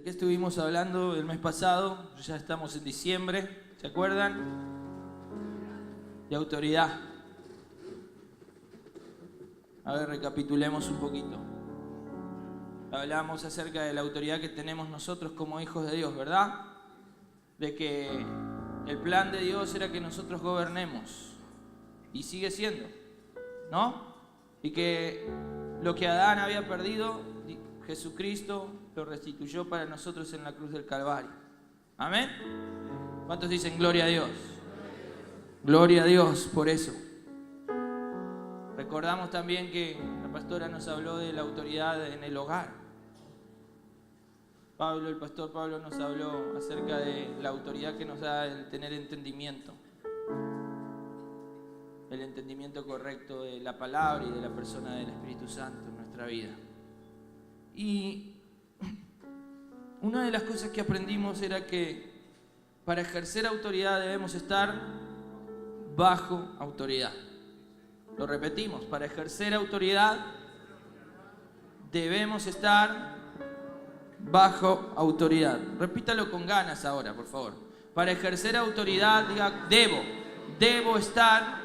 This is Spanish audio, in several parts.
¿De qué estuvimos hablando el mes pasado? Ya estamos en diciembre, ¿se acuerdan? De autoridad. A ver, recapitulemos un poquito. Hablamos acerca de la autoridad que tenemos nosotros como hijos de Dios, ¿verdad? De que el plan de Dios era que nosotros gobernemos. Y sigue siendo, ¿no? Y que lo que Adán había perdido, Jesucristo lo restituyó para nosotros en la cruz del Calvario. ¿Amén? ¿Cuántos dicen gloria a Dios? Gloria a Dios por eso. Recordamos también que la pastora nos habló de la autoridad en el hogar. El pastor Pablo nos habló acerca de la autoridad que nos da el tener entendimiento. El entendimiento correcto de la palabra y de la persona del Espíritu Santo en nuestra vida. Y una de las cosas que aprendimos era que para ejercer autoridad debemos estar bajo autoridad. Lo repetimos, para ejercer autoridad debemos estar bajo autoridad. Repítalo con ganas ahora, por favor. Para ejercer autoridad, diga, debo estar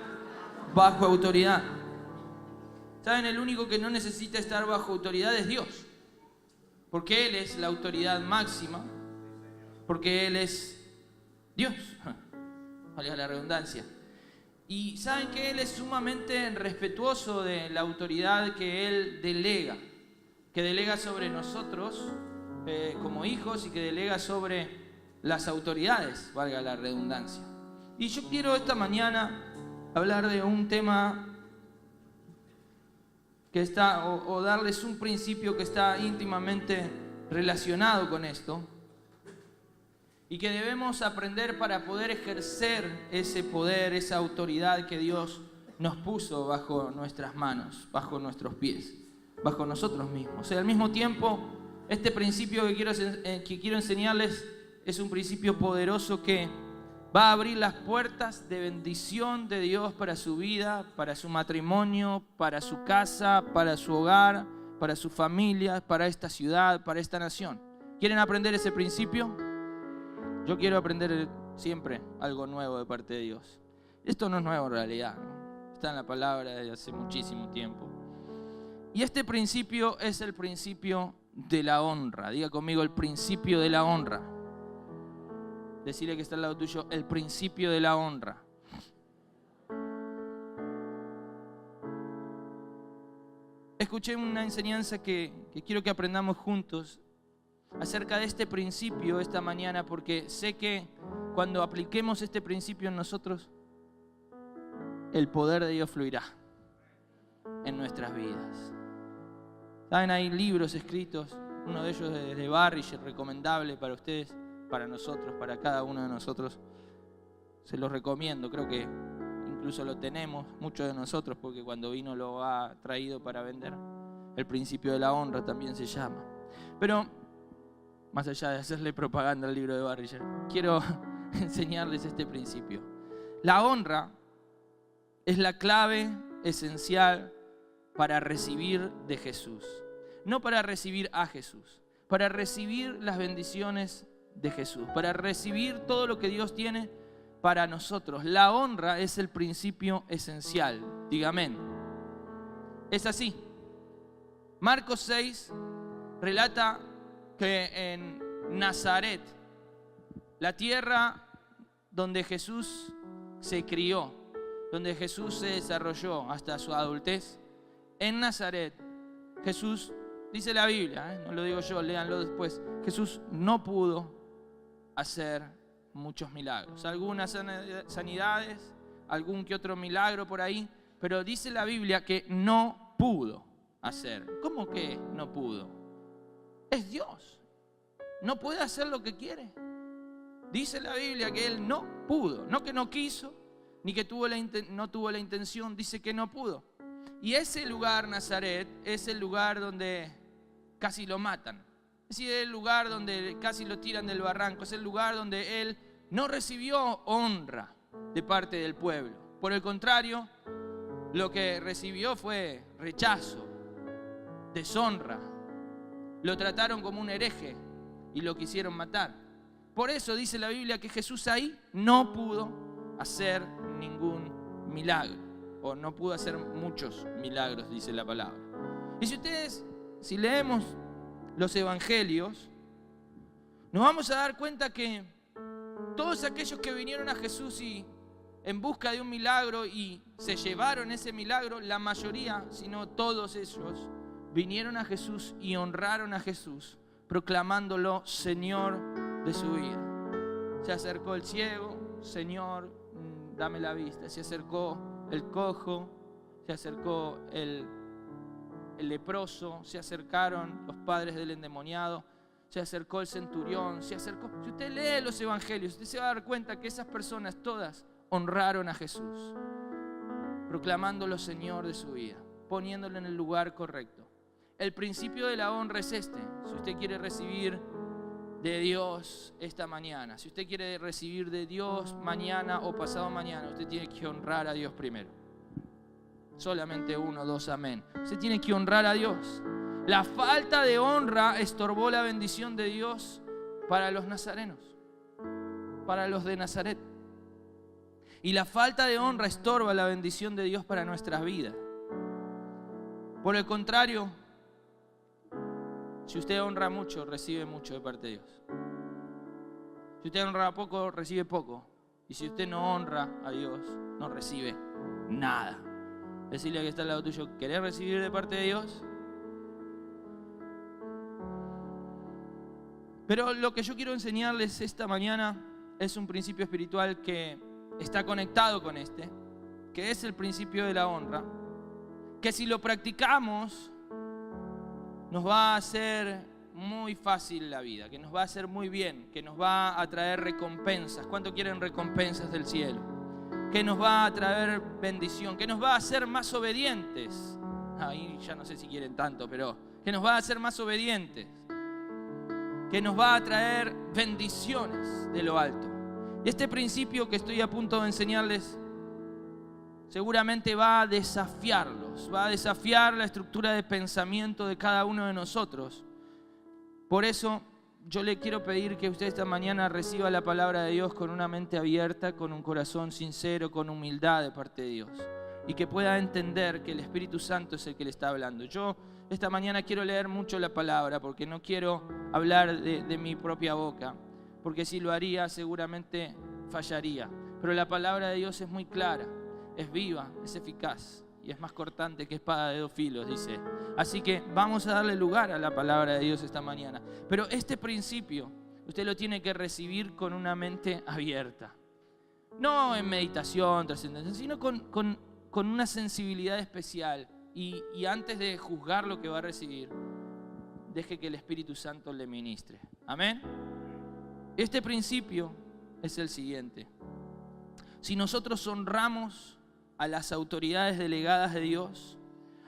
bajo autoridad. ¿Saben? El único que no necesita estar bajo autoridad es Dios. Porque Él es la autoridad máxima. Porque Él es Dios. Valga la redundancia. Y saben que Él es sumamente respetuoso de la autoridad que Él delega. Que delega sobre nosotros como hijos y que delega sobre las autoridades, valga la redundancia. Y yo quiero esta mañana hablar de un tema que está, o darles un principio que está íntimamente relacionado con esto y que debemos aprender para poder ejercer ese poder, esa autoridad que Dios nos puso bajo nuestras manos, bajo nuestros pies, bajo nosotros mismos. O sea, al mismo tiempo, este principio que quiero enseñarles es un principio poderoso que va a abrir las puertas de bendición de Dios para su vida, para su matrimonio, para su casa, para su hogar, para su familia, para esta ciudad, para esta nación. ¿Quieren aprender ese principio? Yo quiero aprender siempre algo nuevo de parte de Dios. Esto no es nuevo en realidad, ¿no? Está en la palabra desde hace muchísimo tiempo. Y este principio es el principio de la honra. Diga conmigo, el principio de la honra. Decirle que está al lado tuyo, el principio de la honra. Escuché una enseñanza que quiero que aprendamos juntos acerca de este principio esta mañana, porque sé que cuando apliquemos este principio en nosotros, el poder de Dios fluirá en nuestras vidas. ¿Saben? Hay libros escritos, uno de ellos es de Barriger, recomendable para ustedes, para nosotros, para cada uno de nosotros. Se los recomiendo, creo que incluso lo tenemos, muchos de nosotros, porque cuando vino lo ha traído para vender. El principio de la honra también se llama. Pero, más allá de hacerle propaganda al libro de Barriger, quiero enseñarles este principio. La honra es la clave esencial para recibir de Jesús. No para recibir a Jesús, para recibir las bendiciones de Jesús, para recibir todo lo que Dios tiene para nosotros. La honra es el principio esencial. Diga amén. Es así. Marcos 6 relata que en Nazaret, la tierra donde Jesús se crió, donde Jesús se desarrolló hasta su adultez, en Nazaret, Jesús, dice la Biblia, no lo digo yo, léanlo después, Jesús no pudo hacer muchos milagros. Algunas sanidades, algún que otro milagro por ahí, pero dice la Biblia que no pudo hacer. ¿Cómo que no pudo? Es Dios. No puede hacer lo que quiere. Dice la Biblia que Él no pudo. No que no quiso, ni que no tuvo la intención, dice que no pudo. Y ese lugar, Nazaret, es el lugar donde casi lo matan. Es decir, el lugar donde casi lo tiran del barranco. Es el lugar donde Él no recibió honra de parte del pueblo. Por el contrario, lo que recibió fue rechazo, deshonra. Lo trataron como un hereje y lo quisieron matar. Por eso dice la Biblia que Jesús ahí no pudo hacer ningún milagro, o no pudo hacer muchos milagros, dice la palabra. Y si leemos los evangelios, nos vamos a dar cuenta que todos aquellos que vinieron a Jesús y en busca de un milagro y se llevaron ese milagro, la mayoría, si no todos ellos, vinieron a Jesús y honraron a Jesús, proclamándolo Señor de su vida. Se acercó el ciego, Señor, dame la vista. Se acercó el cojo, se acercó el leproso, se acercaron los padres del endemoniado, se acercó el centurión, se acercó. Si usted lee los evangelios, usted se va a dar cuenta que esas personas todas honraron a Jesús, proclamándolo Señor de su vida, poniéndolo en el lugar correcto. El principio de la honra es este. Si usted quiere recibir de Dios esta mañana, si usted quiere recibir de Dios mañana o pasado mañana, usted tiene que honrar a Dios primero. Solamente uno, dos, amén. Usted tiene que honrar a Dios. La falta de honra estorbó la bendición de Dios para los nazarenos, para los de Nazaret. Y la falta de honra estorba la bendición de Dios para nuestras vidas. Por el contrario, si usted honra mucho, recibe mucho de parte de Dios. Si usted honra poco, recibe poco. Y si usted no honra a Dios, no recibe nada. Decirle que está al lado tuyo, ¿querés recibir de parte de Dios? Pero lo que yo quiero enseñarles esta mañana es un principio espiritual que está conectado con este, que es el principio de la honra, que si lo practicamos nos va a hacer muy fácil la vida, que nos va a hacer muy bien, que nos va a traer recompensas. ¿Cuánto quieren recompensas del cielo? Que nos va a traer bendición, que nos va a hacer más obedientes. Ahí ya no sé si quieren tanto, pero que nos va a hacer más obedientes, que nos va a traer bendiciones de lo alto. Y este principio que estoy a punto de enseñarles seguramente va a desafiarlos, va a desafiar la estructura de pensamiento de cada uno de nosotros. Por eso yo le quiero pedir que usted esta mañana reciba la palabra de Dios con una mente abierta, con un corazón sincero, con humildad de parte de Dios, y que pueda entender que el Espíritu Santo es el que le está hablando. Yo esta mañana quiero leer mucho la palabra porque no quiero hablar de mi propia boca, porque si lo haría seguramente fallaría. Pero la palabra de Dios es muy clara, es viva, es eficaz y es más cortante que espada de dos filos, dice. Así que vamos a darle lugar a la palabra de Dios esta mañana. Pero este principio usted lo tiene que recibir con una mente abierta. No en meditación, trascendencia, sino con una sensibilidad especial. Y antes de juzgar lo que va a recibir, deje que el Espíritu Santo le ministre. Amén. Este principio es el siguiente. Si nosotros honramos a las autoridades delegadas de Dios,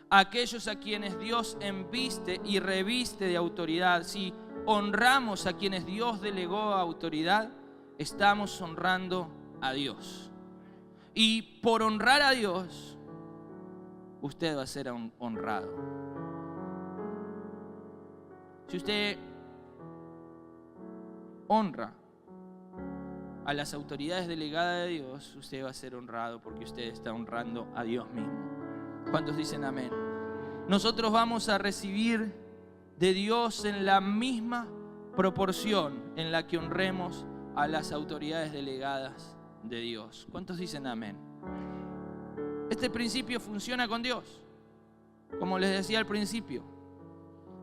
a aquellos a quienes Dios embiste y reviste de autoridad, si honramos a quienes Dios delegó autoridad, estamos honrando a Dios. Y por honrar a Dios, usted va a ser honrado. Si usted honra a las autoridades delegadas de Dios, usted va a ser honrado porque usted está honrando a Dios mismo. ¿Cuántos dicen amén? Nosotros vamos a recibir de Dios en la misma proporción en la que honremos a las autoridades delegadas de Dios. ¿Cuántos dicen amén? Este principio funciona con Dios, como les decía al principio.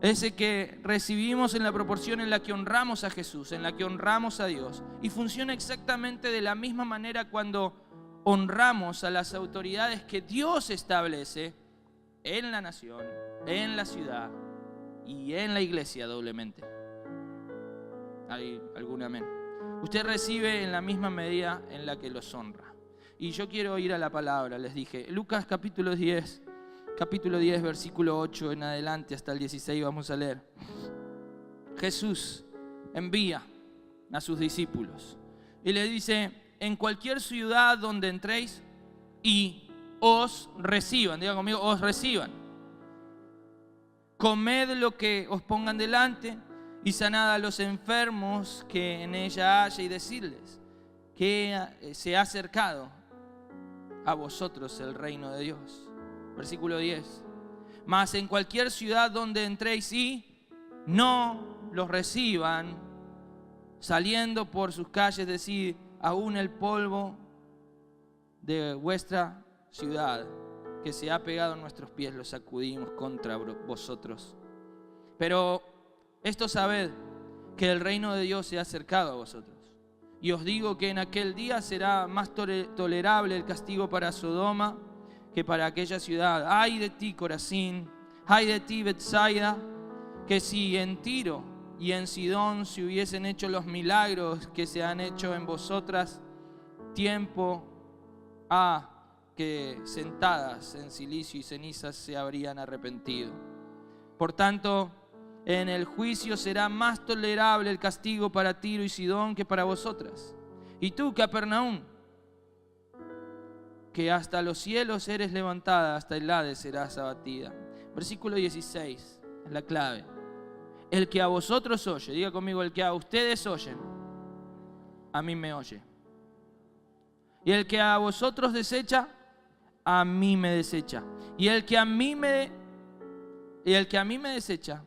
Ese que recibimos en la proporción en la que honramos a Jesús, en la que honramos a Dios. Y funciona exactamente de la misma manera cuando honramos a las autoridades que Dios establece en la nación, en la ciudad y en la iglesia doblemente. ¿Hay algún amén? Usted recibe en la misma medida en la que los honra. Y yo quiero ir a la palabra, les dije. Lucas capítulo 10, versículo 8 en adelante hasta el 16 vamos a leer. Jesús envía a sus discípulos y le dice: en cualquier ciudad donde entréis y os reciban, digan conmigo, os reciban. Comed lo que os pongan delante y sanad a los enfermos que en ella haya, y decirles que se ha acercado a vosotros el reino de Dios. Versículo 10. Mas en cualquier ciudad donde entréis y no los reciban, saliendo por sus calles, decid, aún el polvo de vuestra ciudad que se ha pegado a nuestros pies lo sacudimos contra vosotros. Pero esto sabed, que el reino de Dios se ha acercado a vosotros. Y os digo que en aquel día será más tolerable el castigo para Sodoma que para aquella ciudad. Ay de ti, Corazín, ay de ti, Betsaida, que si en Tiro y en Sidón se hubiesen hecho los milagros que se han hecho en vosotras, tiempo ha que sentadas en silicio y cenizas se habrían arrepentido. Por tanto, en el juicio será más tolerable el castigo para Tiro y Sidón que para vosotras. Y tú, Capernaum, que hasta los cielos eres levantada, hasta el Hades serás abatida. Versículo 16, es la clave. El que a vosotros oye, diga conmigo, el que a ustedes oyen, a mí me oye. Y el que a vosotros desecha, a mí me desecha. Y el que a mí me desecha,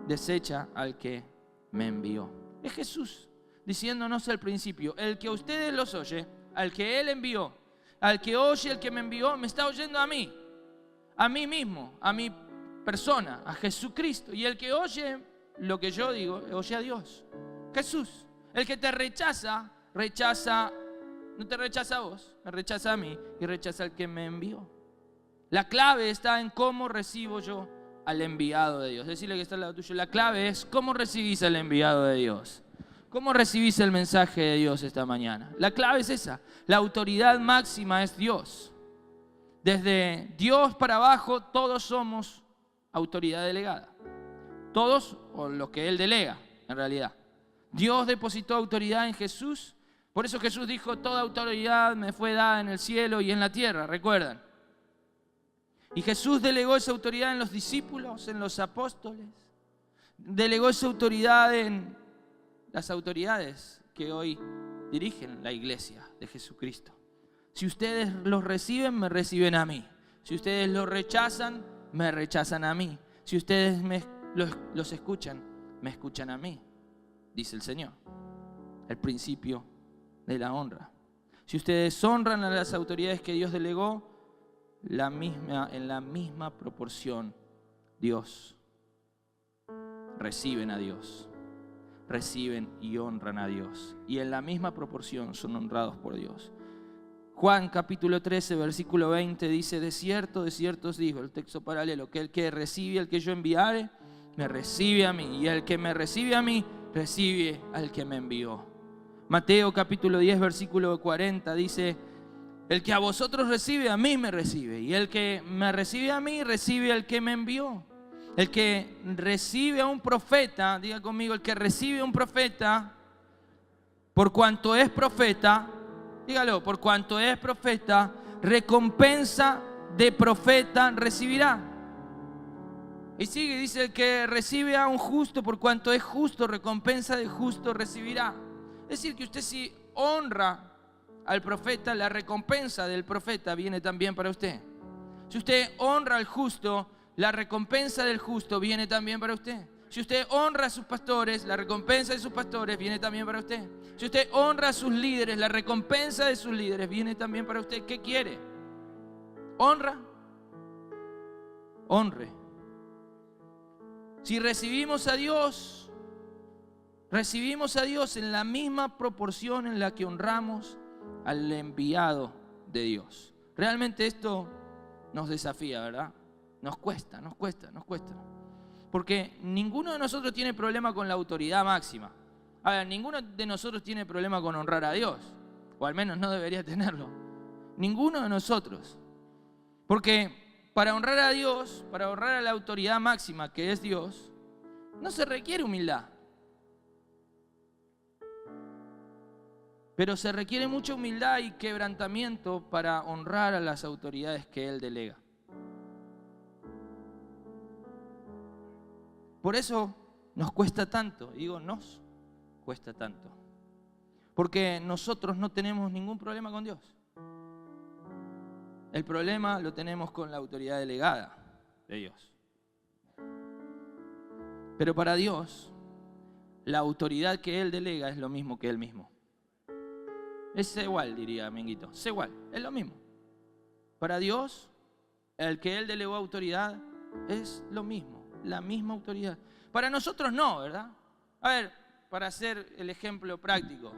desecha al que me envió. Es Jesús diciéndonos al principio, el que a ustedes los oye, al que Él envió, al que oye, el que me envió, me está oyendo a mí mismo, a mi persona, a Jesucristo. Y el que oye lo que yo digo, oye a Dios, Jesús. El que te rechaza, no te rechaza a vos, me rechaza a mí y rechaza al que me envió. La clave está en cómo recibo yo al enviado de Dios. Decirle que está al lado tuyo, la clave es cómo recibís al enviado de Dios. ¿Cómo recibís el mensaje de Dios esta mañana? La clave es esa. La autoridad máxima es Dios. Desde Dios para abajo todos somos autoridad delegada. Todos, o lo que Él delega en realidad. Dios depositó autoridad en Jesús. Por eso Jesús dijo, toda autoridad me fue dada en el cielo y en la tierra, ¿recuerdan? Y Jesús delegó esa autoridad en los discípulos, en los apóstoles. Delegó esa autoridad en las autoridades que hoy dirigen la iglesia de Jesucristo. Si ustedes los reciben, me reciben a mí. Si ustedes los rechazan, me rechazan a mí. Si ustedes los escuchan, me escuchan a mí, dice el Señor. El principio de la honra. Si ustedes honran a las autoridades que Dios delegó, en la misma proporción, Dios, reciben a Dios, reciben y honran a Dios. Y en la misma proporción son honrados por Dios. Juan capítulo 13, versículo 20 dice, de cierto os digo, el texto paralelo, que el que recibe al que yo enviare, me recibe a mí. Y el que me recibe a mí, recibe al que me envió. Mateo capítulo 10, versículo 40 dice, el que a vosotros recibe, a mí me recibe. Y el que me recibe a mí, recibe al que me envió. El que recibe a un profeta, diga conmigo, el que recibe a un profeta, por cuanto es profeta, dígalo, por cuanto es profeta, recompensa de profeta recibirá. Y sigue, dice, el que recibe a un justo, por cuanto es justo, recompensa de justo recibirá. Es decir, que usted si honra al profeta, la recompensa del profeta viene también para usted. Si usted honra al justo, la recompensa del justo viene también para usted. Si usted honra a sus pastores, la recompensa de sus pastores viene también para usted. Si usted honra a sus líderes, la recompensa de sus líderes viene también para usted. ¿Qué quiere? ¿Honra? Honre. Si recibimos a Dios en la misma proporción en la que honramos al enviado de Dios. Realmente esto nos desafía, ¿verdad? Nos cuesta. Porque ninguno de nosotros tiene problema con la autoridad máxima. A ver, ninguno de nosotros tiene problema con honrar a Dios. O al menos no debería tenerlo. Ninguno de nosotros. Porque para honrar a Dios, para honrar a la autoridad máxima que es Dios, no se requiere humildad. Pero se requiere mucha humildad y quebrantamiento para honrar a las autoridades que Él delega. Por eso nos cuesta tanto? Y digo, nos cuesta tanto. Porque nosotros no tenemos ningún problema con Dios. El problema lo tenemos con la autoridad delegada de Dios. Pero para Dios, la autoridad que Él delega es lo mismo que Él mismo. Es igual, diría Menguito. Es igual, es lo mismo. Para Dios, el que Él delegó autoridad es lo mismo, la misma autoridad. Para nosotros no, ¿verdad? A ver, para hacer el ejemplo práctico.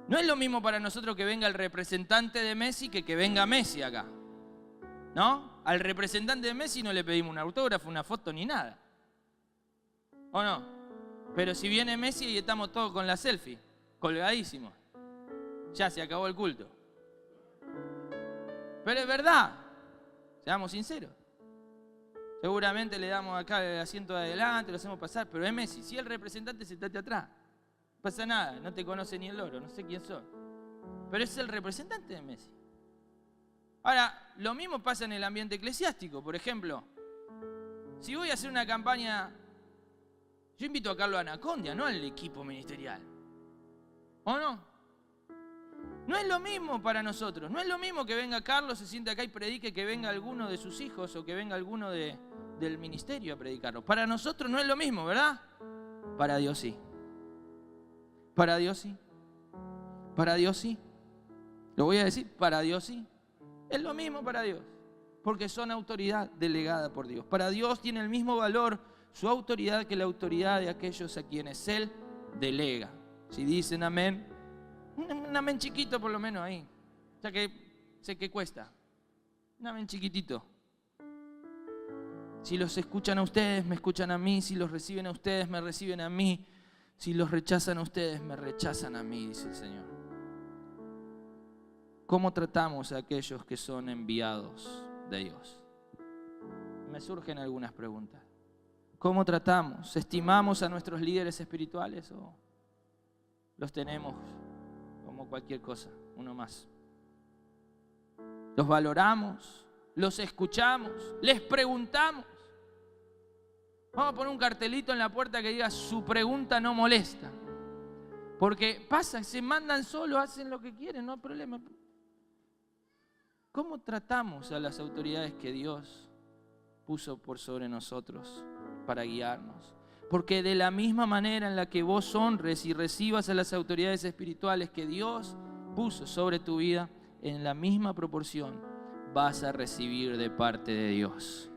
No es lo mismo para nosotros que venga el representante de Messi que venga Messi acá. ¿No? Al representante de Messi no le pedimos un autógrafo, una foto ni nada. ¿O no? Pero si viene Messi y estamos todos con la selfie, colgadísimos. Ya se acabó el culto. Pero es verdad, seamos sinceros. Seguramente le damos acá el asiento de adelante, lo hacemos pasar, pero es Messi. Si el representante se estate atrás, no pasa nada, no te conoce ni el loro, no sé quién sos. Pero es el representante de Messi. Ahora, lo mismo pasa en el ambiente eclesiástico. Por ejemplo, si voy a hacer una campaña, yo invito a Carlos Anacondia, no al equipo ministerial. ¿O no? No es lo mismo para nosotros. No es lo mismo que venga Carlos, se siente acá y predique, que venga alguno de sus hijos o que venga alguno del ministerio a predicarlo. Para nosotros no es lo mismo, ¿verdad? Para Dios sí. Para Dios sí. Para Dios sí. Lo voy a decir, para Dios sí. Es lo mismo para Dios. Porque son autoridad delegada por Dios. Para Dios tiene el mismo valor su autoridad que la autoridad de aquellos a quienes Él delega. Si dicen amén, un amén chiquito por lo menos ahí. Ya que sé que cuesta. Un amén chiquitito. Si los escuchan a ustedes, me escuchan a mí. Si los reciben a ustedes, me reciben a mí. Si los rechazan a ustedes, me rechazan a mí, dice el Señor. ¿Cómo tratamos a aquellos que son enviados de Dios? Me surgen algunas preguntas. ¿Cómo tratamos? ¿Estimamos a nuestros líderes espirituales o los tenemos como cualquier cosa, uno más? ¿Los valoramos? ¿Los escuchamos? ¿Les preguntamos? Vamos a poner un cartelito en la puerta que diga: su pregunta no molesta. Porque pasa, se mandan solo, hacen lo que quieren, no hay problema. ¿Cómo tratamos a las autoridades que Dios puso por sobre nosotros para guiarnos? Porque de la misma manera en la que vos honres y recibas a las autoridades espirituales que Dios puso sobre tu vida, en la misma proporción vas a recibir de parte de Dios.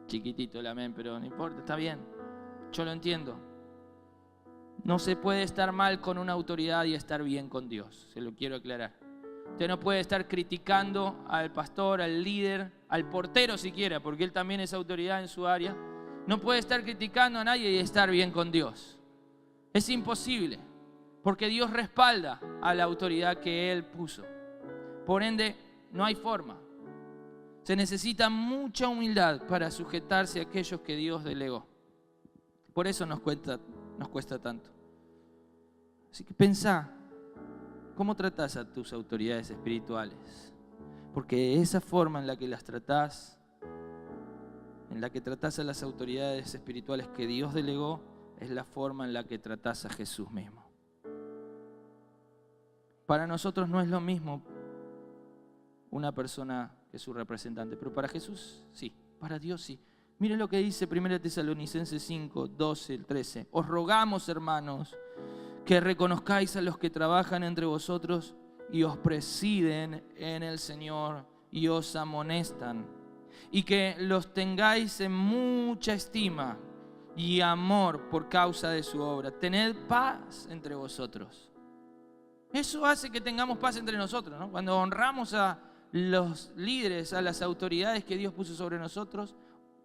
Chiquitito el amén, pero no importa, está bien. Yo lo entiendo. No se puede estar mal con una autoridad y estar bien con Dios, se lo quiero aclarar. Usted no puede estar criticando al pastor, al líder, al portero siquiera, porque él también es autoridad en su área. No puede estar criticando a nadie y estar bien con Dios. Es imposible, porque Dios respalda a la autoridad que Él puso. Por ende, no hay forma. Se necesita mucha humildad para sujetarse a aquellos que Dios delegó. Por eso nos cuesta tanto. Así que pensá, ¿cómo tratás a tus autoridades espirituales? Porque esa forma en la que las tratás, en la que tratás a las autoridades espirituales que Dios delegó, es la forma en la que tratás a Jesús mismo. Para nosotros no es lo mismo una persona que su representante, pero para Jesús sí, para Dios sí. Miren lo que dice 1 Tesalonicenses 5, 12, 13. Os rogamos, hermanos, que reconozcáis a los que trabajan entre vosotros y os presiden en el Señor y os amonestan, y que los tengáis en mucha estima y amor por causa de su obra. Tened paz entre vosotros. Eso hace que tengamos paz entre nosotros, ¿no? Cuando honramos a los líderes, a las autoridades que Dios puso sobre nosotros,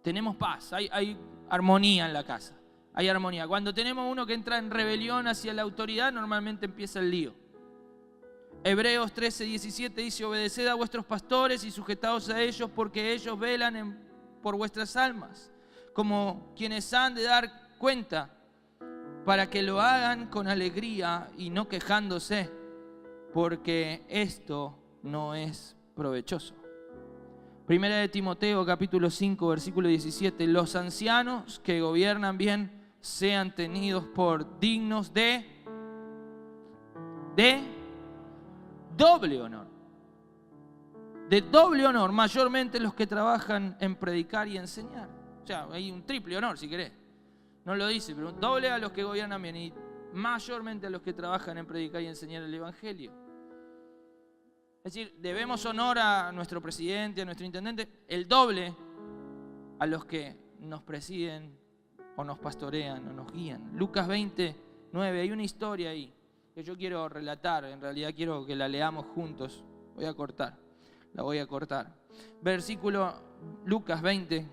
tenemos paz, hay armonía en la casa, hay armonía. Cuando tenemos uno que entra en rebelión hacia la autoridad, normalmente empieza el lío. Hebreos 13, 17 dice: obedeced a vuestros pastores y sujetaos a ellos, porque ellos velan por vuestras almas, como quienes han de dar cuenta, para que lo hagan con alegría y no quejándose, porque esto no es provechoso. Primera de Timoteo, capítulo 5, versículo 17. Los ancianos que gobiernan bien sean tenidos por dignos de doble honor. De doble honor, mayormente los que trabajan en predicar y enseñar. O sea, hay un triple honor si querés. No lo dice, pero doble a los que gobiernan bien y mayormente a los que trabajan en predicar y enseñar el Evangelio. Es decir, debemos honor a nuestro presidente, a nuestro intendente, el doble a los que nos presiden o nos pastorean o nos guían. Lucas 20:9, hay una historia ahí que yo quiero relatar, en realidad quiero que la leamos juntos. La voy a cortar. Lucas 20,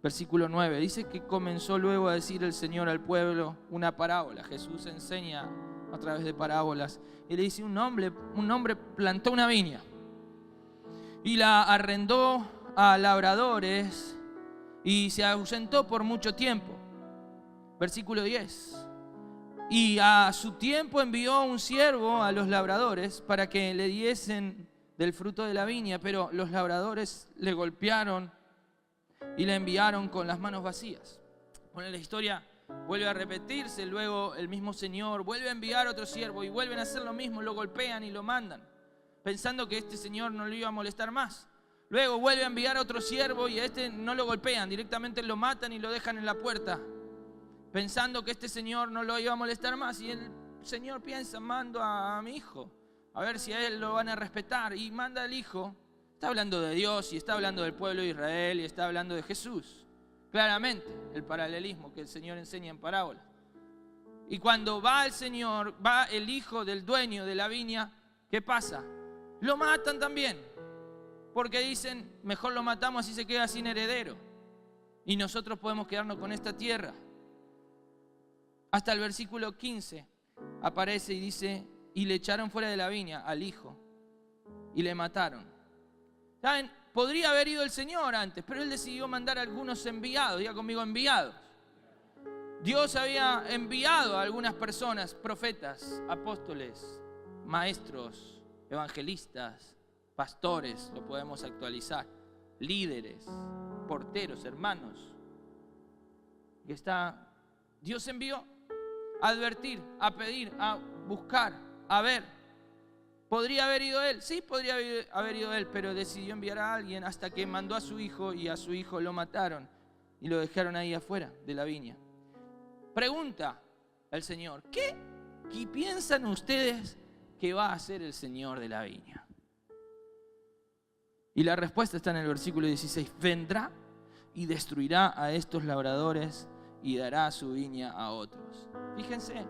versículo 9, dice que comenzó luego a decir el Señor al pueblo una parábola. Jesús enseña a través de parábolas. Y le dice, un hombre plantó una viña y la arrendó a labradores y se ausentó por mucho tiempo. Versículo 10. Y a su tiempo envió un siervo a los labradores para que le diesen del fruto de la viña, pero los labradores le golpearon y le enviaron con las manos vacías. Bueno, la historia vuelve a repetirse, luego el mismo Señor vuelve a enviar otro siervo y vuelven a hacer lo mismo, lo golpean y lo mandan, pensando que este Señor no le iba a molestar más. Luego vuelve a enviar otro siervo y a este no lo golpean, directamente lo matan y lo dejan en la puerta, pensando que este Señor no lo iba a molestar más. Y el Señor piensa, mando a mi hijo, a ver si a él lo van a respetar. Y manda al hijo. Está hablando de Dios y está hablando del pueblo de Israel y está hablando de Jesús. Claramente, el paralelismo que el Señor enseña en parábolas. Y cuando va el Señor, va el hijo del dueño de la viña, ¿qué pasa? Lo matan también. Porque dicen, mejor lo matamos así se queda sin heredero. Y nosotros podemos quedarnos con esta tierra. Hasta el versículo 15 aparece y dice, y le echaron fuera de la viña al hijo y le mataron. ¿Saben? Podría haber ido el Señor antes, pero Él decidió mandar a algunos enviados. Diga conmigo, enviados. Dios había enviado a algunas personas, profetas, apóstoles, maestros, evangelistas, pastores, lo podemos actualizar, líderes, porteros, hermanos. Dios envió a advertir, a pedir, a buscar, a ver. ¿Podría haber ido él? Sí, podría haber ido él, pero decidió enviar a alguien hasta que mandó a su hijo y a su hijo lo mataron y lo dejaron ahí afuera de la viña. Pregunta al Señor, ¿qué piensan ustedes que va a hacer el Señor de la viña? Y la respuesta está en el versículo 16, vendrá y destruirá a estos labradores y dará su viña a otros. Fíjense.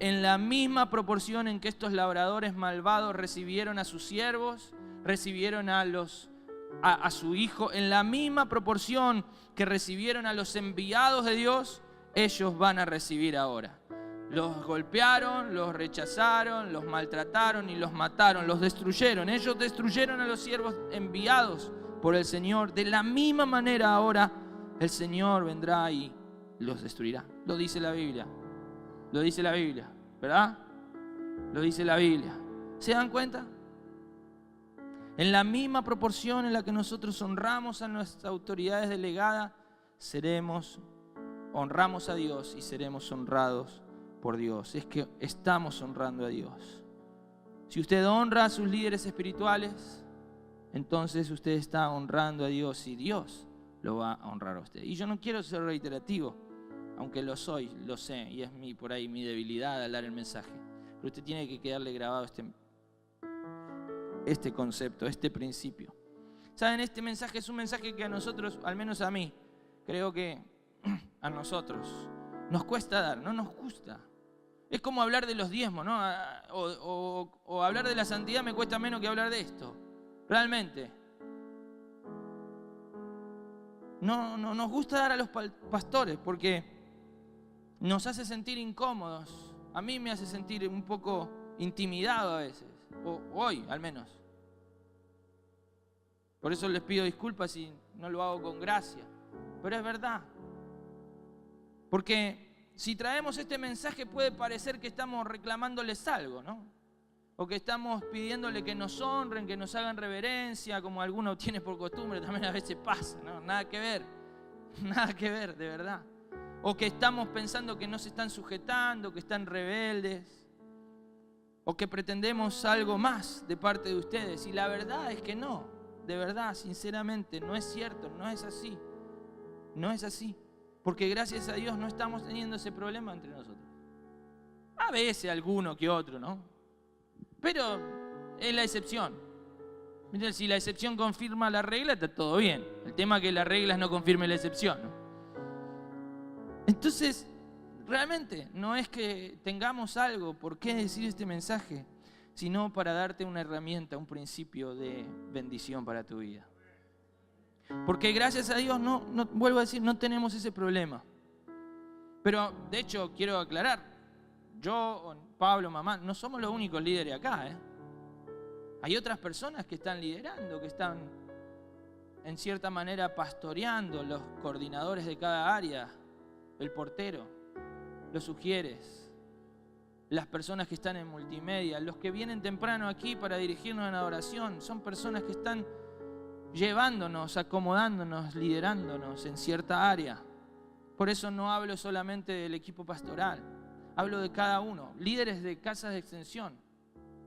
En la misma proporción en que estos labradores malvados recibieron a sus siervos, recibieron a su hijo, en la misma proporción que recibieron a los enviados de Dios, ellos van a recibir ahora. Los golpearon, los rechazaron, los maltrataron y los mataron, los destruyeron. Ellos destruyeron a los siervos enviados por el Señor. De la misma manera ahora el Señor vendrá y los destruirá. Lo dice la Biblia. Lo dice la Biblia, ¿verdad? Lo dice la Biblia. ¿Se dan cuenta? En la misma proporción en la que nosotros honramos a nuestras autoridades delegadas, honramos a Dios y seremos honrados por Dios. Es que estamos honrando a Dios. Si usted honra a sus líderes espirituales, entonces usted está honrando a Dios y Dios lo va a honrar a usted. Y yo no quiero ser reiterativo, aunque lo soy, lo sé, y es por ahí mi debilidad al dar el mensaje. Pero usted tiene que quedarle grabado este concepto, este principio. ¿Saben? Este mensaje es un mensaje que a nosotros, al menos a mí, creo que a nosotros nos cuesta dar, no nos gusta. Es como hablar de los diezmos, ¿no? O hablar de la santidad me cuesta menos que hablar de esto. Realmente. No nos gusta dar a los pastores porque nos hace sentir incómodos. A mí me hace sentir un poco intimidado a veces, o hoy al menos. Por eso les pido disculpas si no lo hago con gracia, pero es verdad. Porque si traemos este mensaje puede parecer que estamos reclamándoles algo, ¿no? o que estamos pidiéndole que nos honren, que nos hagan reverencia, como alguno tiene por costumbre, también a veces pasa, ¿no? Nada que ver, de verdad. O que estamos pensando que no se están sujetando, que están rebeldes, o que pretendemos algo más de parte de ustedes. Y la verdad es que no, de verdad, sinceramente, no es cierto, no es así. No es así, porque gracias a Dios no estamos teniendo ese problema entre nosotros. A veces alguno que otro, ¿no? Pero es la excepción. Si la excepción confirma la regla, está todo bien. El tema es que las reglas no confirmen la excepción, ¿no? Entonces, realmente no es que tengamos algo por qué decir este mensaje, sino para darte una herramienta, un principio de bendición para tu vida. Porque gracias a Dios, vuelvo a decir, no tenemos ese problema. Pero, de hecho, quiero aclarar, yo, Pablo, mamá, no somos los únicos líderes acá, ¿eh? Hay otras personas que están liderando, que están, en cierta manera, pastoreando, los coordinadores de cada área, el portero, los ujieres, las personas que están en multimedia, los que vienen temprano aquí para dirigirnos en adoración, son personas que están llevándonos, acomodándonos, liderándonos en cierta área. Por eso no hablo solamente del equipo pastoral, hablo de cada uno, líderes de casas de extensión.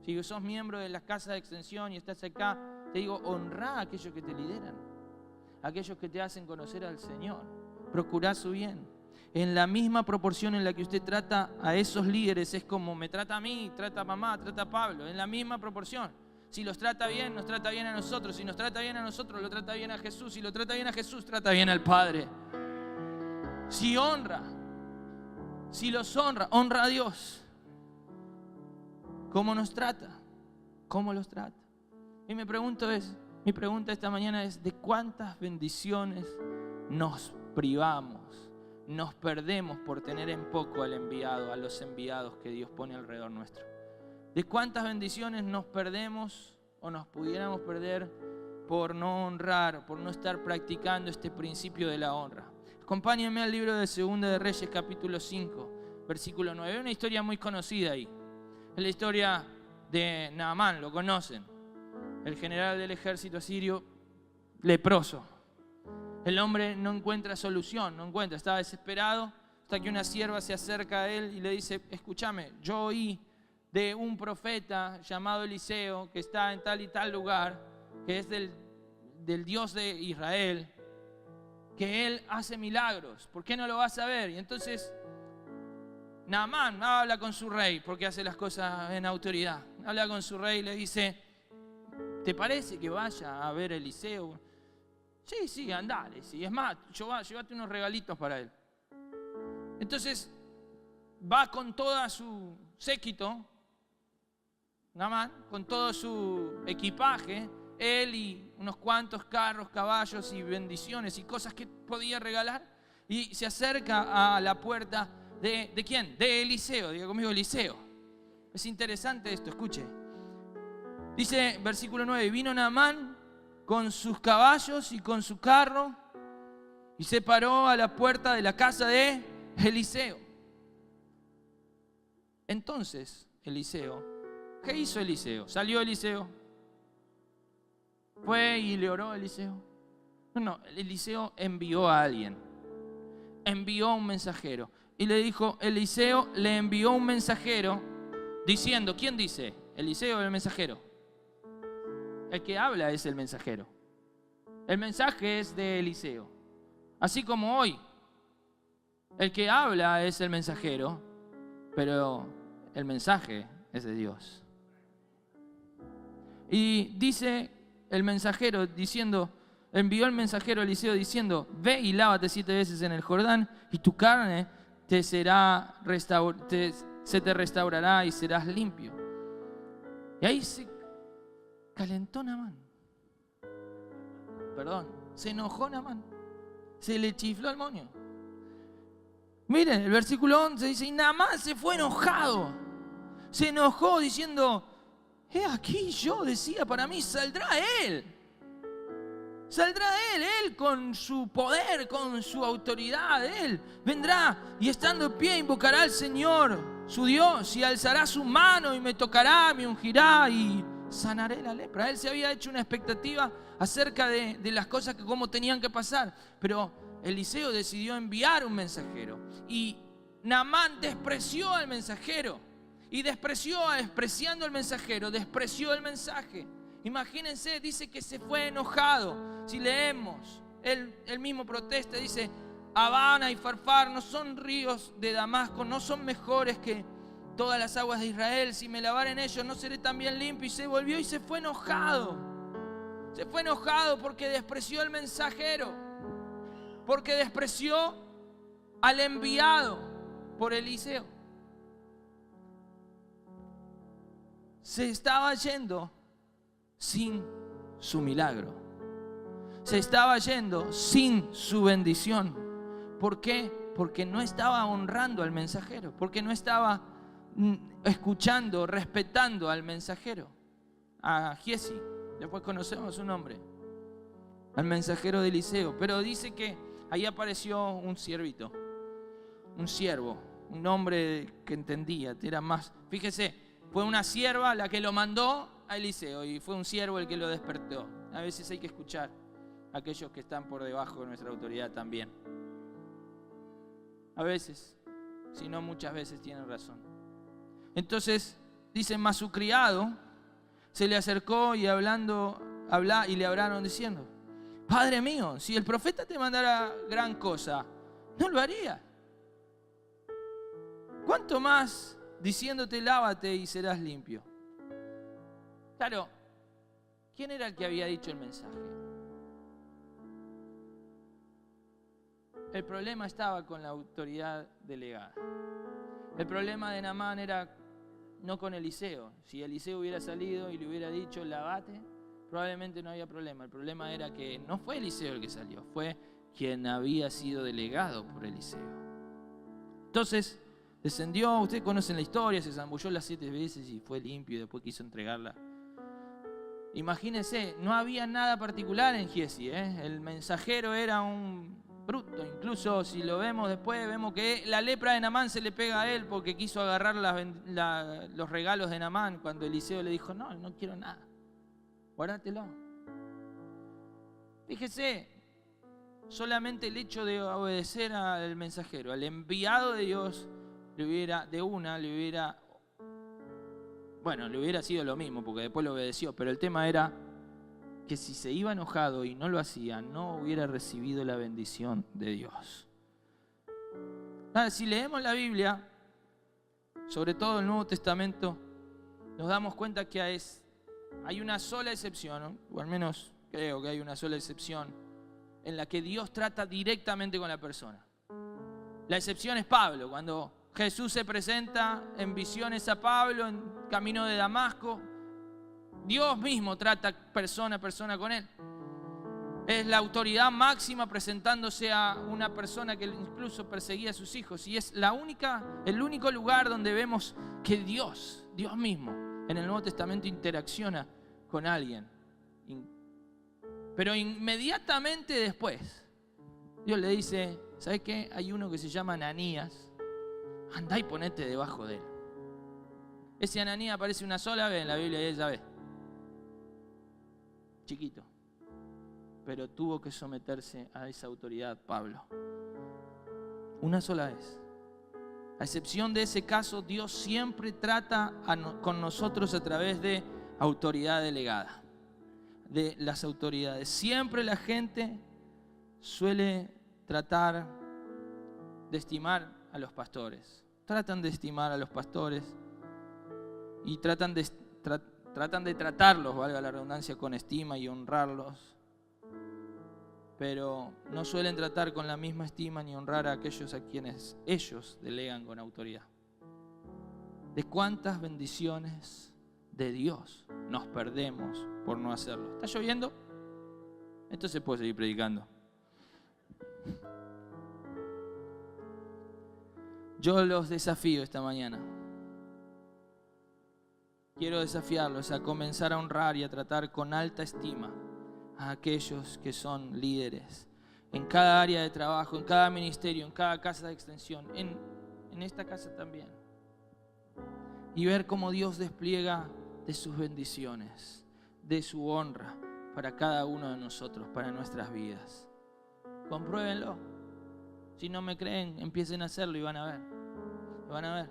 Si sos miembro de las casas de extensión y estás acá, te digo, honrá a aquellos que te lideran, a aquellos que te hacen conocer al Señor. Procurá su bien. En la misma proporción en la que usted trata a esos líderes, es como me trata a mí, trata a mamá, trata a Pablo, en la misma proporción. Si los trata bien, nos trata bien a nosotros. Si nos trata bien a nosotros, lo trata bien a Jesús. Si lo trata bien a Jesús, trata bien al Padre. Si honra, si los honra, honra a Dios. ¿Cómo nos trata? ¿Cómo los trata? Y mi pregunta esta mañana es, ¿de cuántas bendiciones nos privamos, nos perdemos por tener en poco al enviado, a los enviados que Dios pone alrededor nuestro? ¿De cuántas bendiciones nos perdemos o nos pudiéramos perder por no honrar, por no estar practicando este principio de la honra? Acompáñenme al libro de Segunda de Reyes, capítulo 5, versículo 9. Una historia muy conocida ahí. Es la historia de Naamán, lo conocen. El general del ejército asirio, leproso. El hombre no encuentra solución, estaba desesperado, hasta que una sierva se acerca a él y le dice, escúchame, yo oí de un profeta llamado Eliseo, que está en tal y tal lugar, que es del Dios de Israel, que él hace milagros. ¿Por qué no lo vas a ver? Y entonces Naamán habla con su rey, porque hace las cosas en autoridad. Habla con su rey y le dice, ¿te parece que vaya a ver a Eliseo? Sí, andale. Sí. Es más, llévate unos regalitos para él. Entonces va con toda su séquito, Naamán, con todo su equipaje, él y unos cuantos carros, caballos y bendiciones y cosas que podía regalar, y se acerca a la puerta ¿de quién? De Eliseo. Diga conmigo, Eliseo. Es interesante esto, escuche. Dice, versículo 9, vino Naamán con sus caballos y con su carro y se paró a la puerta de la casa de Eliseo. Entonces, Eliseo, ¿qué hizo Eliseo? ¿Salió Eliseo? ¿Fue y le oró a Eliseo? No, Eliseo envió a alguien. Envió a un mensajero. Y le dijo, Eliseo le envió un mensajero diciendo, ¿quién dice? ¿Eliseo o el mensajero? El que habla es el mensajero. El mensaje es de Eliseo. Así como hoy, el que habla es el mensajero, pero el mensaje es de Dios. Y dice el mensajero diciendo, envió el mensajero a Eliseo diciendo, ve y lávate 7 veces en el Jordán y tu carne se te restaurará y serás limpio. Y ahí se calentó Naamán. Se enojó Naamán. Se le chifló el moño. Miren, el versículo 11 dice, y Naamán se fue enojado. Se enojó diciendo, aquí yo decía para mí, saldrá él. Saldrá Él con su poder, con su autoridad. Él vendrá y estando en pie invocará al Señor, su Dios, y alzará su mano y me tocará, me ungirá y sanaré la lepra. Él se había hecho una expectativa acerca de las cosas que cómo tenían que pasar. Pero Eliseo decidió enviar un mensajero y Naamán despreció al mensajero y despreciando al mensajero, despreció el mensaje. Imagínense, dice que se fue enojado. Si leemos, él mismo protesta, dice: Habana y Farfar no son ríos de Damasco, no son mejores que todas las aguas de Israel. Si me lavare en ellos, no seré también limpio. Y se volvió y se fue enojado. Se fue enojado porque despreció al mensajero, porque despreció al enviado por Eliseo. Se estaba yendo sin su milagro. Se estaba yendo sin su bendición. ¿Por qué? Porque no estaba honrando al mensajero, porque no estaba escuchando, respetando al mensajero, a Giesi. Después conocemos su nombre, al mensajero de Eliseo. Pero dice que ahí apareció un siervito, un siervo, un hombre que entendía, era más. Fíjese, fue una sierva la que lo mandó a Eliseo y fue un siervo el que lo despertó. A veces hay que escuchar a aquellos que están por debajo de nuestra autoridad también. A veces, si no muchas veces, tienen razón. Entonces, dice: mas su criado se le acercó y y le hablaron diciendo: Padre mío, si el profeta te mandara gran cosa, ¿no lo haría? ¿Cuánto más diciéndote lávate y serás limpio? Claro, ¿quién era el que había dicho el mensaje? El problema estaba con la autoridad delegada. El problema de Naamán era no con Eliseo. Si Eliseo hubiera salido y le hubiera dicho lavate, probablemente no había problema. El problema era que no fue Eliseo el que salió, fue quien había sido delegado por Eliseo. Entonces descendió, ustedes conocen la historia, se zambulló las 7 veces y fue limpio y después quiso entregarla. Imagínense, no había nada particular en Giesi, El mensajero era un bruto. Incluso si lo vemos después, vemos que la lepra de Naamán se le pega a él porque quiso agarrar los regalos de Naamán cuando Eliseo le dijo: no, no quiero nada, guárdatelo. Fíjese, solamente el hecho de obedecer al mensajero, al enviado de Dios, le hubiera sido lo mismo, porque después lo obedeció, pero el tema era que si se iba enojado y no lo hacía, no hubiera recibido la bendición de Dios. Si leemos la Biblia, sobre todo el Nuevo Testamento, nos damos cuenta que hay una sola excepción, o al menos creo que hay una sola excepción, en la que Dios trata directamente con la persona. La excepción es Pablo, cuando Jesús se presenta en visiones a Pablo en camino de Damasco. Dios mismo trata persona a persona con él. Es la autoridad máxima presentándose a una persona que incluso perseguía a sus hijos. Y es el único lugar donde vemos que Dios mismo, en el Nuevo Testamento interacciona con alguien. Pero inmediatamente después, Dios le dice: ¿sabes qué? Hay uno que se llama Ananías. Andá y ponete debajo de él. Ese Ananías aparece una sola vez en la Biblia y ella ve. Chiquito. Pero tuvo que someterse a esa autoridad Pablo. Una sola vez. A excepción de ese caso, Dios siempre trata con nosotros a través de autoridad delegada. De las autoridades. Siempre la gente suele tratar de estimar a los pastores. Tratan de estimar a los pastores y tratan de tratarlos, valga la redundancia, con estima y honrarlos. Pero no suelen tratar con la misma estima ni honrar a aquellos a quienes ellos delegan con autoridad. ¿De cuántas bendiciones de Dios nos perdemos por no hacerlo? ¿Está lloviendo? Entonces puedo seguir predicando. Yo los desafío esta mañana. Quiero desafiarlos a comenzar a honrar y a tratar con alta estima a aquellos que son líderes en cada área de trabajo, en cada ministerio, en cada casa de extensión, en esta casa también. Y ver cómo Dios despliega de sus bendiciones, de su honra para cada uno de nosotros, para nuestras vidas. Compruébenlo. Si no me creen, empiecen a hacerlo y van a ver. Van a ver.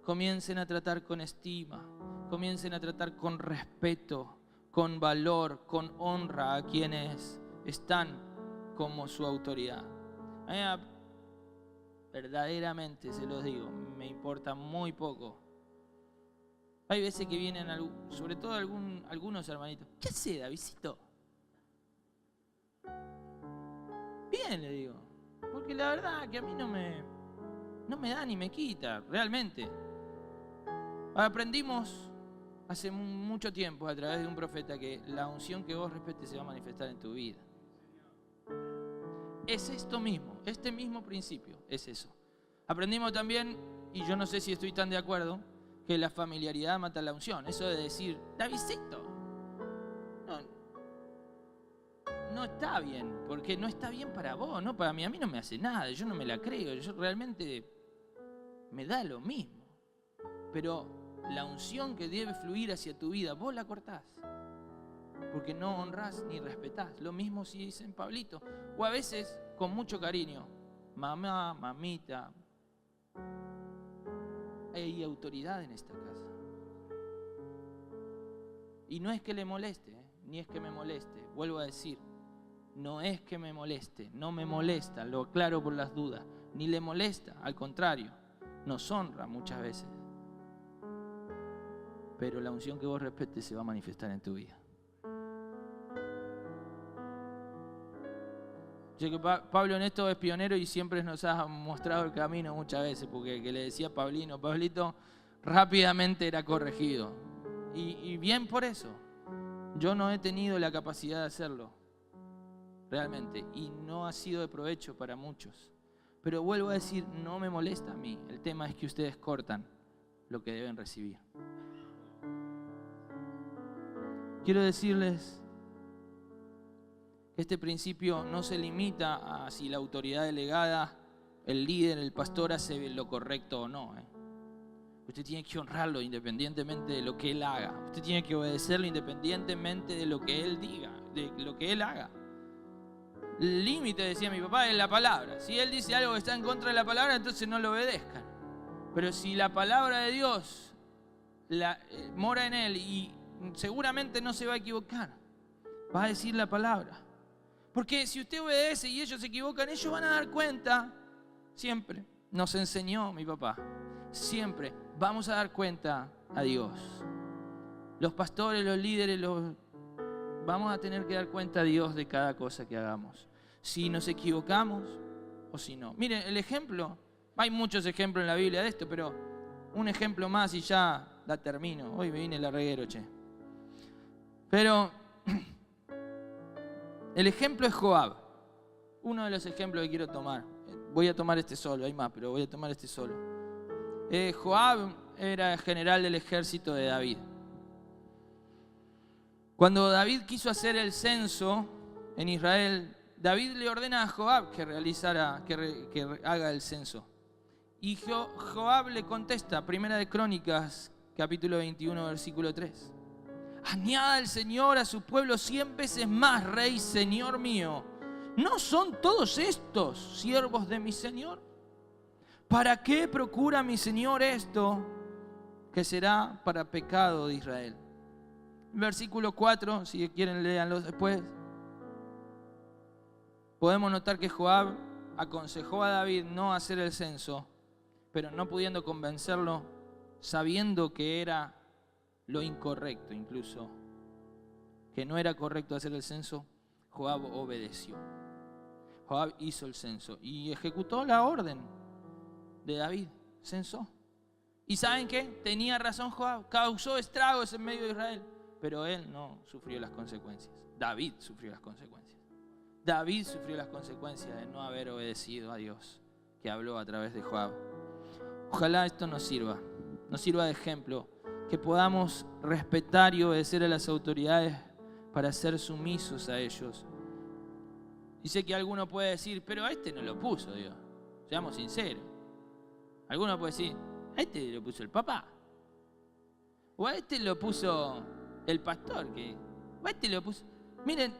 Comiencen a tratar con estima, comiencen a tratar con respeto, con valor, con honra a quienes están como su autoridad. A mí, verdaderamente se los digo, me importa muy poco. Hay veces que vienen, sobre todo algunos hermanitos. ¿Qué hace, Davidcito? Bien, le digo. Porque la verdad que a mí no me da ni me quita, realmente. Aprendimos hace mucho tiempo a través de un profeta que la unción que vos respetes se va a manifestar en tu vida. Es esto mismo, este mismo principio, es eso. Aprendimos también, y yo no sé si estoy tan de acuerdo, que la familiaridad mata la unción. Eso de decir, Davidcito, no está bien, porque no está bien para vos, no para mí. A mí no me hace nada, yo no me la creo, yo realmente me da lo mismo. Pero la unción que debe fluir hacia tu vida, vos la cortás. Porque no honrás ni respetás. Lo mismo si dicen Pablito. O a veces, con mucho cariño, mamá, mamita. Hay autoridad en esta casa. Y no es que le moleste, ni es que me moleste. Vuelvo a decir, no es que me moleste, no me molesta, lo aclaro por las dudas. Ni le molesta, al contrario, nos honra muchas veces. Pero la unción que vos respetes se va a manifestar en tu vida. Yo que Pablo en esto es pionero y siempre nos ha mostrado el camino muchas veces, porque el que le decía Pablito, rápidamente era corregido. Y bien por eso. Yo no he tenido la capacidad de hacerlo, realmente, y no ha sido de provecho para muchos. Pero vuelvo a decir, no me molesta a mí. El tema es que ustedes cortan lo que deben recibir. Quiero decirles que este principio no se limita a si la autoridad delegada, el líder, el pastor hace lo correcto o no. Usted tiene que honrarlo independientemente de lo que él haga. Usted tiene que obedecerlo independientemente de lo que él diga, de lo que él haga. El límite, decía mi papá, es la palabra. Si él dice algo que está en contra de la palabra, entonces no lo obedezcan. Pero si la palabra de Dios mora en él y seguramente no se va a equivocar, va a decir la palabra. Porque si usted obedece y ellos se equivocan, ellos van a dar cuenta. Siempre nos enseñó mi papá. Siempre vamos a dar cuenta a Dios. Los pastores, los líderes, vamos a tener que dar cuenta a Dios de cada cosa que hagamos. Si nos equivocamos o si no. Miren, el ejemplo, hay muchos ejemplos en la Biblia de esto, pero un ejemplo más y ya la termino. Hoy me vine el larguero, che. Pero el ejemplo es Joab. Uno de los ejemplos que quiero tomar. Voy a tomar este solo, hay más, pero voy a tomar este solo. Joab era el general del ejército de David. Cuando David quiso hacer el censo en Israel, David le ordena a Joab que haga el censo. Y Joab le contesta, Primera de Crónicas, capítulo 21, versículo 3. Añada el Señor a su pueblo 100 veces más, Rey, Señor mío. ¿No son todos estos siervos de mi Señor? ¿Para qué procura mi Señor esto que será para pecado de Israel? Versículo 4, si quieren léanlo después. Podemos notar que Joab aconsejó a David no hacer el censo, pero no pudiendo convencerlo, sabiendo que era lo incorrecto incluso, que no era correcto hacer el censo, Joab obedeció. Joab hizo el censo y ejecutó la orden de David, censó. ¿Y saben qué? Tenía razón Joab, causó estragos en medio de Israel, pero él no sufrió las consecuencias. David sufrió las consecuencias. David sufrió las consecuencias de no haber obedecido a Dios, que habló a través de Joab. Ojalá esto nos sirva de ejemplo, que podamos respetar y obedecer a las autoridades para ser sumisos a ellos. Y sé que alguno puede decir, pero a este no lo puso Dios. Seamos sinceros. Alguno puede decir, a este lo puso el papá. O a este lo puso el pastor. O a este lo puso... Miren,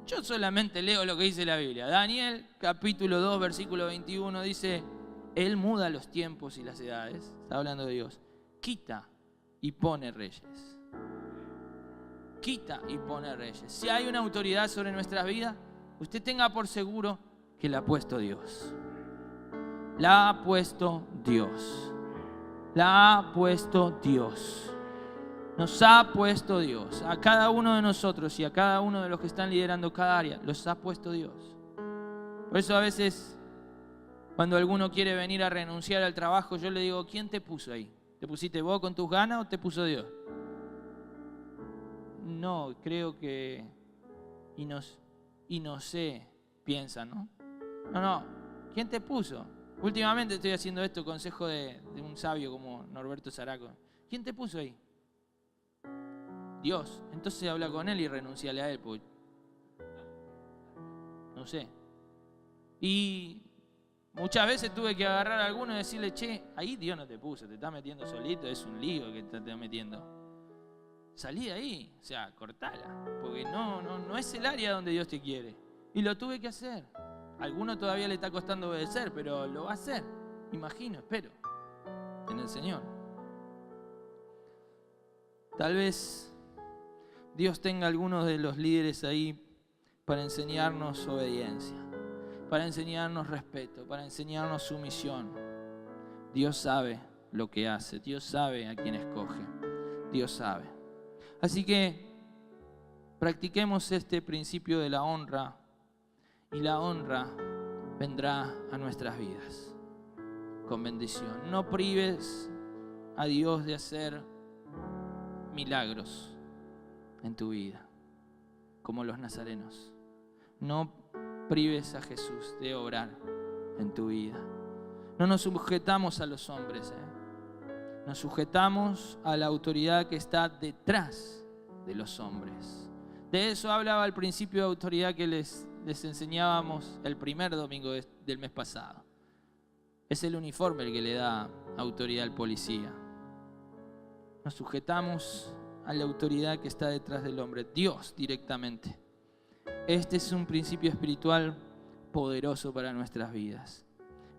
yo solamente leo lo que dice la Biblia. Daniel, capítulo 2, versículo 21, dice, Él muda los tiempos y las edades. Está hablando de Dios. Quita y pone reyes. Quita y pone reyes. Si hay una autoridad sobre nuestras vidas, usted tenga por seguro que la ha puesto Dios. La ha puesto Dios. La ha puesto Dios. Nos ha puesto Dios. A cada uno de nosotros y a cada uno de los que están liderando cada área, los ha puesto Dios. Por eso a veces, cuando alguno quiere venir a renunciar al trabajo, yo le digo, ¿quién te puso ahí? ¿Te pusiste vos con tus ganas o te puso Dios? No, creo que... Y no sé, piensan, ¿no? No, ¿quién te puso? Últimamente estoy haciendo esto, consejo de un sabio como Norberto Zaraco. ¿Quién te puso ahí? Dios. Entonces habla con Él y renunciale a Él, porque no sé. Y muchas veces tuve que agarrar a alguno y decirle, che, ahí Dios no te puso, te estás metiendo solito, es un lío que te estás metiendo. Salí de ahí, o sea, cortala, porque no es el área donde Dios te quiere. Y lo tuve que hacer. A alguno todavía le está costando obedecer, pero lo va a hacer. Imagino, espero, en el Señor. Tal vez Dios tenga algunos de los líderes ahí para enseñarnos obediencia, para enseñarnos respeto, para enseñarnos sumisión. Dios sabe lo que hace, Dios sabe a quién escoge, Dios sabe. Así que practiquemos este principio de la honra y la honra vendrá a nuestras vidas con bendición. No prives a Dios de hacer milagros en tu vida, como los nazarenos. No prives a Jesús de obrar en tu vida. No nos sujetamos a los hombres, Nos sujetamos a la autoridad que está detrás de los hombres. De eso hablaba al principio de autoridad que les enseñábamos el primer domingo del mes pasado. Es el uniforme el que le da autoridad al policía. Nos sujetamos a la autoridad que está detrás del hombre, Dios directamente. Este es un principio espiritual poderoso para nuestras vidas.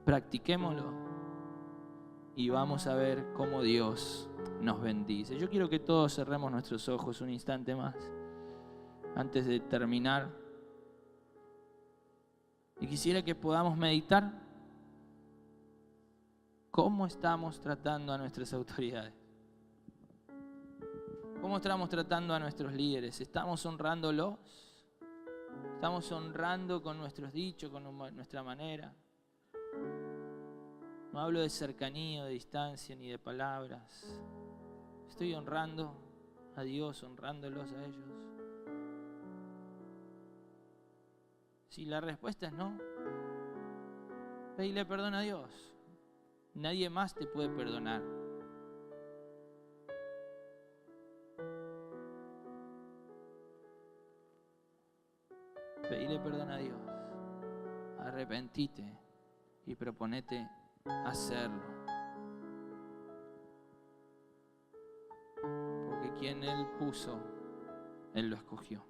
Practiquémoslo y vamos a ver cómo Dios nos bendice. Yo quiero que todos cerremos nuestros ojos un instante más antes de terminar. Y quisiera que podamos meditar cómo estamos tratando a nuestras autoridades. ¿Cómo estamos tratando a nuestros líderes? ¿Estamos honrándolos? ¿Estamos honrando con nuestros dichos, con nuestra manera? No hablo de cercanía, de distancia, ni de palabras. ¿Estoy honrando a Dios, honrándolos a ellos? Si la respuesta es no, pedile perdón a Dios. Nadie más te puede perdonar. Pedile perdón a Dios. Arrepentite y proponete hacerlo. Porque quien Él puso, Él lo escogió.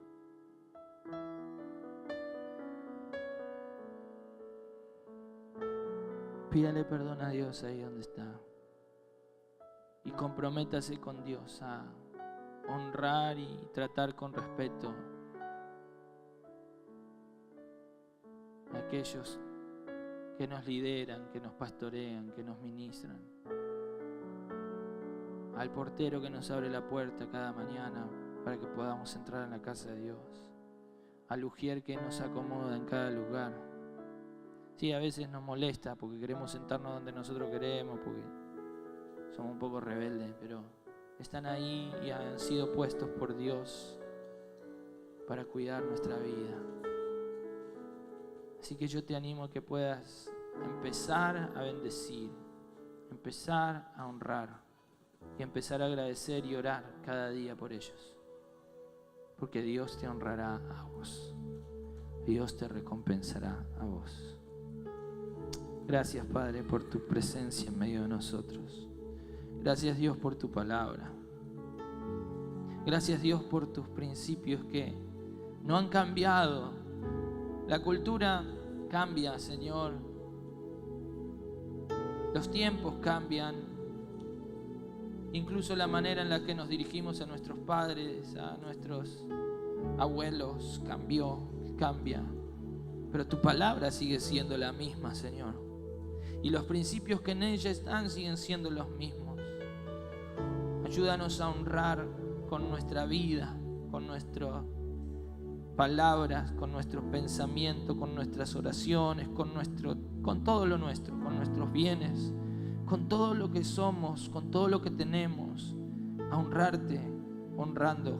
Pídale perdón a Dios ahí donde está. Y comprométase con Dios a honrar y tratar con respeto a aquellos que nos lideran, que nos pastorean, que nos ministran. Al portero que nos abre la puerta cada mañana para que podamos entrar en la casa de Dios. Al ujier que nos acomoda en cada lugar. Sí, a veces nos molesta porque queremos sentarnos donde nosotros queremos, porque somos un poco rebeldes, pero están ahí y han sido puestos por Dios para cuidar nuestra vida. Así que yo te animo a que puedas empezar a bendecir, empezar a honrar y empezar a agradecer y orar cada día por ellos. porque Dios te honrará a vos. Dios te recompensará a vos. Gracias, Padre, por tu presencia en medio de nosotros. Gracias, Dios, por tu palabra. Gracias, Dios, por tus principios que no han cambiado. La cultura cambia, Señor. Los tiempos cambian. Incluso la manera en la que nos dirigimos a nuestros padres, a nuestros abuelos, cambia. Pero tu palabra sigue siendo la misma, Señor. Y los principios que en ella están siguen siendo los mismos. Ayúdanos a honrar con nuestra vida, con nuestras palabras, con nuestros pensamientos, con nuestras oraciones, con todo lo nuestro, con nuestros bienes, con todo lo que somos, con todo lo que tenemos, a honrarte, honrando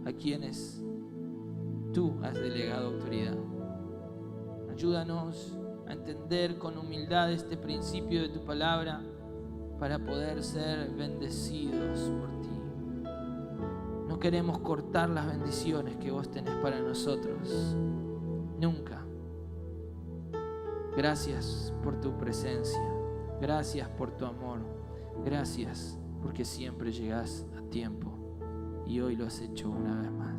a quienes tú has delegado autoridad. Ayúdanos a entender con humildad este principio de tu palabra para poder ser bendecidos por ti. No queremos cortar las bendiciones que vos tenés para nosotros, nunca. Gracias por tu presencia, gracias por tu amor, gracias porque siempre llegás a tiempo y hoy lo has hecho una vez más.